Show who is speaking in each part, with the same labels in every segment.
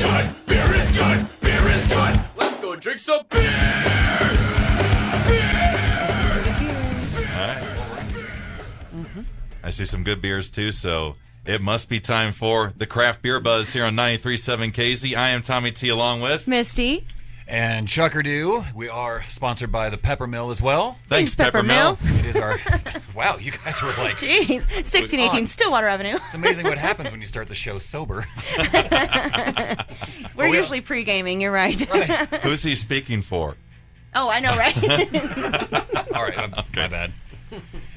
Speaker 1: good. Beer is good. Beer is good. Let's go drink some beer.
Speaker 2: All right. I see some good beers too, so it must be time for the Craft Beer Buzz here on 93.7 KAZY. I am Tommy T along with
Speaker 3: Misty.
Speaker 4: And Chuckerdoo. We are sponsored by the Peppermill as well.
Speaker 2: Thanks Peppermill.
Speaker 4: It is our... Wow, you guys were like...
Speaker 3: Jeez, 1618 Stillwater Avenue.
Speaker 4: It's amazing what happens when you start the show sober.
Speaker 3: We're usually pre-gaming, you're right.
Speaker 2: Who's he speaking for?
Speaker 3: Oh, I know, right?
Speaker 4: All right, my bad.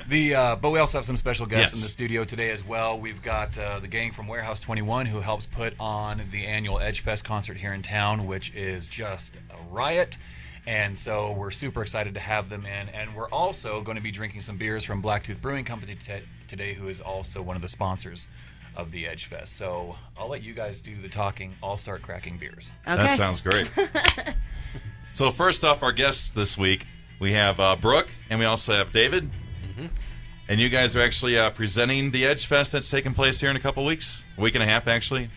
Speaker 4: But we also have some special guests in the studio today as well. We've got the gang from Warehouse 21 who helps put on the annual Edge Fest concert here in town, which is just a riot. And so we're super excited to have them in. And we're also going to be drinking some beers from Blacktooth Brewing Company today, who is also one of the sponsors of the Edge Fest. So I'll let you guys do the talking. I'll start cracking beers.
Speaker 3: Okay.
Speaker 2: That sounds great. So first off, our guests this week, we have Brooke, and we also have David. And you guys are actually presenting the Edge Fest that's taking place here in a couple weeks, a week and a half actually.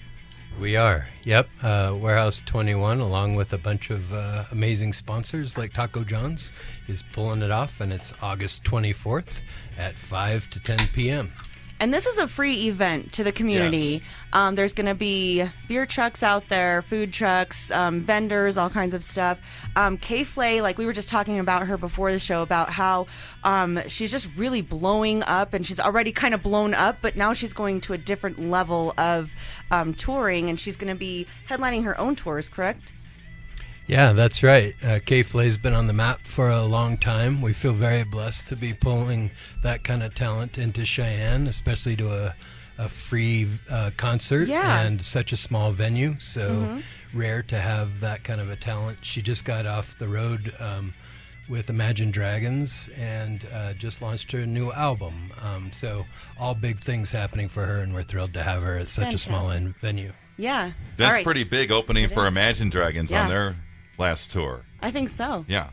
Speaker 5: We are, yep. Warehouse 21, along with a bunch of amazing sponsors like Taco John's, is pulling it off, and it's August 24th at 5 to 10 p.m.
Speaker 3: And this is a free event to the community.
Speaker 2: Yes.
Speaker 3: There's going to be beer trucks out there, food trucks, vendors, all kinds of stuff. K-Flay, like we were just talking about her before the show, about how she's just really blowing up, and she's already kind of blown up, but now she's going to a different level of touring, and she's going to be headlining her own tours, correct?
Speaker 5: Yeah, that's right. K-Flay's been on the map for a long time. We feel very blessed to be pulling that kind of talent into Cheyenne, especially to a free concert and such a small venue. So rare to have that kind of a talent. She just got off the road with Imagine Dragons and just launched her new album. So all big things happening for her, and we're thrilled to have her at such a small venue.
Speaker 3: Yeah.
Speaker 2: That's pretty big opening for Imagine Dragons on their last tour.
Speaker 3: I think so.
Speaker 2: Yeah.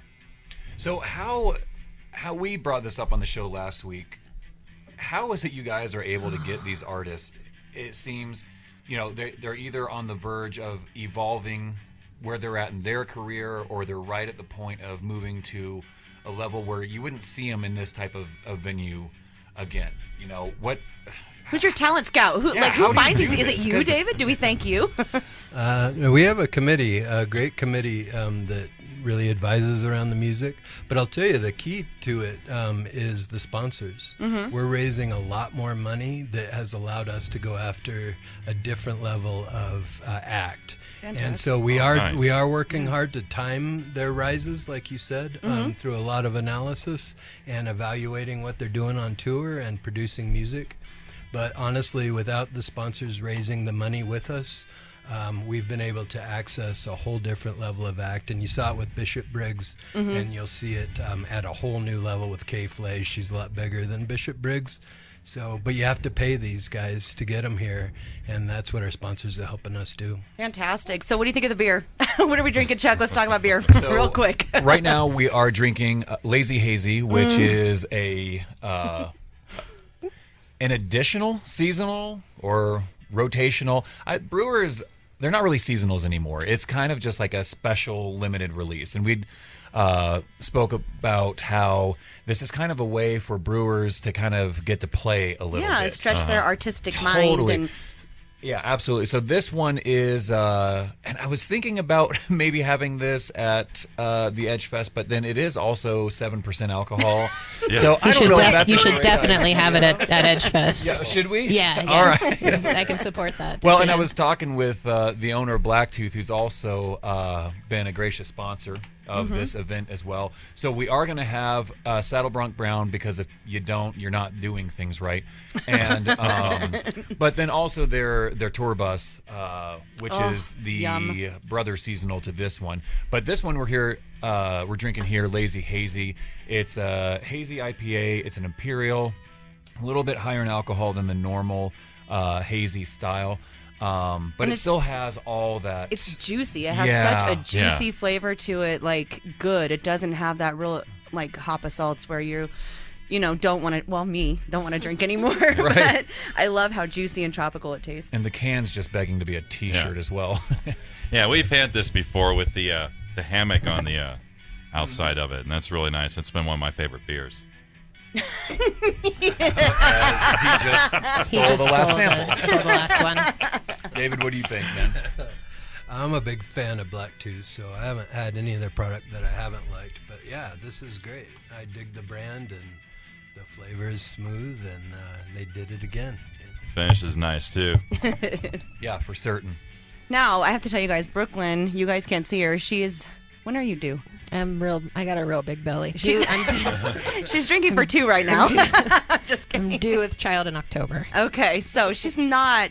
Speaker 4: So how we brought this up on the show last week, how is it you guys are able to get these artists? It seems, they're either on the verge of evolving where they're at in their career, or they're right at the point of moving to a level where you wouldn't see them in this type of venue again.
Speaker 3: Who's your talent scout? Who finds these? Is it you, David? Do we thank you?
Speaker 5: We have a committee, a great committee that really advises around the music. But I'll tell you, the key to it is the sponsors. We're raising a lot more money that has allowed us to go after a different level of act. Fantastic. And so we are working hard to time their rises, like you said, through a lot of analysis and evaluating what they're doing on tour and producing music. But honestly, without the sponsors raising the money with us, we've been able to access a whole different level of act. And you saw it with Bishop Briggs, and you'll see it at a whole new level with K-Flay. She's a lot bigger than Bishop Briggs. But you have to pay these guys to get them here, and that's what our sponsors are helping us do.
Speaker 3: Fantastic. So what do you think of the beer? What are we drinking, Chuck? Let's talk about beer real quick.
Speaker 4: Right now we are drinking Lazy Hazy, which is an additional seasonal or rotational. Brewers, they're not really seasonals anymore. It's kind of just like a special limited release. And we spoke about how this is kind of a way for brewers to kind of get to play a little bit.
Speaker 3: Yeah, stretch their artistic mind. And
Speaker 4: yeah, absolutely. So this one is, and I was thinking about maybe having this at the Edge Fest, but then it is also 7% alcohol. So I don't know if that's
Speaker 6: you should definitely have it at Edge Fest.
Speaker 4: Yeah, should we?
Speaker 6: Yeah.
Speaker 4: All right.
Speaker 6: I can support that.
Speaker 4: Well, and I was talking with the owner of Blacktooth, who's also been a gracious sponsor of this event as well. So we are going to have Saddle Bronc Brown, because if you don't, you're not doing things right. And but then also their tour bus, which is the brother seasonal to this one. But this one we're drinking here, Lazy Hazy. It's a hazy IPA. It's an imperial, a little bit higher in alcohol than the normal hazy style. But it still has all that.
Speaker 3: It's juicy. It has such a juicy flavor to it, like good. It doesn't have that real like hop of salts where you don't want to drink anymore. But I love how juicy and tropical it tastes.
Speaker 4: And the can's just begging to be a T-shirt as well.
Speaker 2: Yeah, we've had this before with the hammock on the outside of it, and that's really nice. It's been one of my favorite beers.
Speaker 4: He just stole the last sample.
Speaker 6: Stole the last one.
Speaker 4: David, what do you think, man?
Speaker 5: I'm a big fan of Blacktooth, so I haven't had any of their product that I haven't liked. But yeah, this is great. I dig the brand, and the flavor is smooth, and they did it again.
Speaker 2: Finish is nice too.
Speaker 4: Yeah, for certain.
Speaker 3: Now, I have to tell you guys, Brooklyn, you guys can't see her. When are you due?
Speaker 6: I got a real big belly.
Speaker 3: She's drinking for 2 right now. I'm just kidding.
Speaker 6: I'm due with child in October.
Speaker 3: Okay, so she's not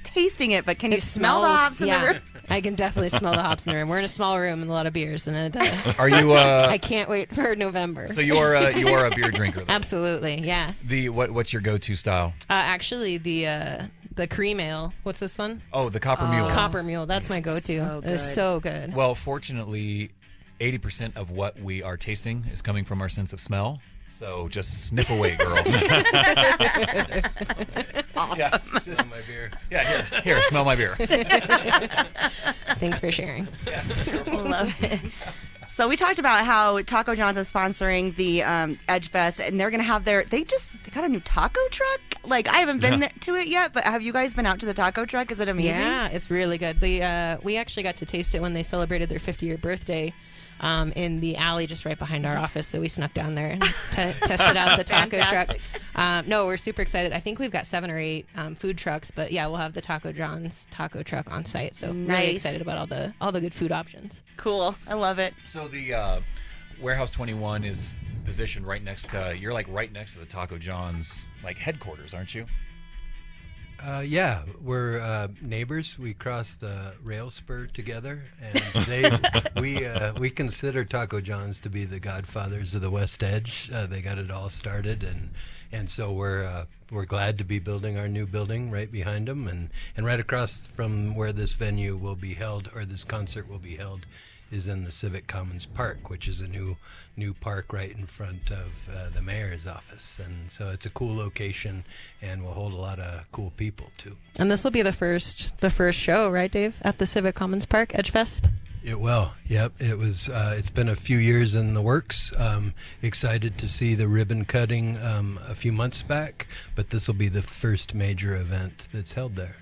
Speaker 3: tasting it, but can you smell the hops in the room?
Speaker 6: I can definitely smell the hops in the room. We're in a small room with a lot of beers, and
Speaker 4: Are you?
Speaker 6: I can't wait for November.
Speaker 4: So you are a beer drinker, though.
Speaker 6: Absolutely, yeah.
Speaker 4: What's your go-to style?
Speaker 6: Actually, the cream ale. What's this one?
Speaker 4: Oh, the Copper Mule.
Speaker 6: Copper Mule. That's my go-to.
Speaker 3: So
Speaker 6: It is so good.
Speaker 4: Well, fortunately, 80% of what we are tasting is coming from our sense of smell. So just sniff away, girl.
Speaker 3: It's awesome.
Speaker 4: Yeah,
Speaker 5: Smell my beer.
Speaker 4: yeah. Here, smell my beer.
Speaker 6: Thanks for sharing.
Speaker 3: Love it. So we talked about how Taco John's is sponsoring the Edge Fest, and they're going to have they got a new taco truck. Like, I haven't been to it yet, but have you guys been out to the taco truck? Is it amazing?
Speaker 6: Yeah, it's really good. We actually got to taste it when they celebrated their 50-year birthday in the alley just right behind our office. So we snuck down there and tested out the taco truck. No, we're super excited. I think we've got 7 or 8 food trucks, but yeah, we'll have the Taco John's taco truck on site. So really excited about all the good food options.
Speaker 3: Cool. I love it.
Speaker 4: So the Warehouse 21 is positioned right next to, you're like right next to the Taco John's like headquarters, aren't you?
Speaker 5: Yeah, we're neighbors. We crossed the rail spur together, and we consider Taco John's to be the godfathers of the West Edge. They got it all started, and so we're glad to be building our new building right behind them, and right across from where this venue will be held, or this concert will be held, is in the Civic Commons Park, which is a new park right in front of the mayor's office. And so it's a cool location, and will hold a lot of cool people too.
Speaker 6: And this will be the first show, right, Dave, at the Civic Commons Park, Edge Fest?
Speaker 5: It will. Yep. It was. It's been a few years in the works. Excited to see the ribbon cutting a few months back, but this will be the first major event that's held there.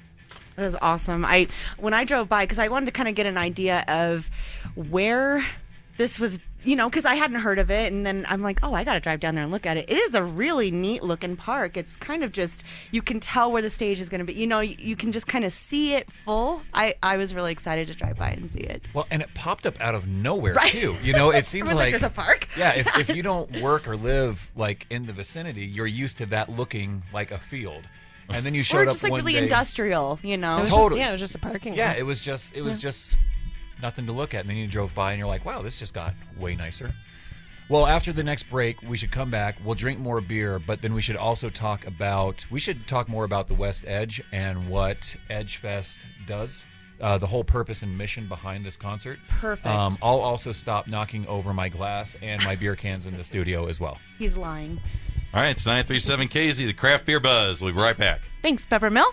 Speaker 3: It was awesome. When I drove by, because I wanted to kind of get an idea of where this was, because I hadn't heard of it, and then I'm like, oh, I got to drive down there and look at it. It is a really neat looking park. It's kind of just, you can tell where the stage is going to be. You can just kind of see it full. I was really excited to drive by and see it.
Speaker 4: Well, and it popped up out of nowhere too. It seems like
Speaker 3: there's a park.
Speaker 4: Yeah, if you don't work or live like in the vicinity, you're used to that looking like a field. And then you showed
Speaker 3: or
Speaker 4: up
Speaker 3: just like
Speaker 4: one
Speaker 3: really
Speaker 4: day.
Speaker 3: industrial,
Speaker 6: It was
Speaker 4: Totally.
Speaker 6: it was just a parking lot.
Speaker 4: Yeah, it was just nothing to look at. And then you drove by and you're like, wow, this just got way nicer. Well, after the next break, we should come back. We'll drink more beer, but then we should also talk more about the West Edge and what Edge Fest does. The whole purpose and mission behind this concert.
Speaker 3: Perfect.
Speaker 4: I'll also stop knocking over my glass and my beer cans in the studio as well.
Speaker 3: He's lying.
Speaker 2: All right, it's 93.7 KAZY, the Craft Beer Buzz. We'll be right back.
Speaker 3: Thanks, Peppermill.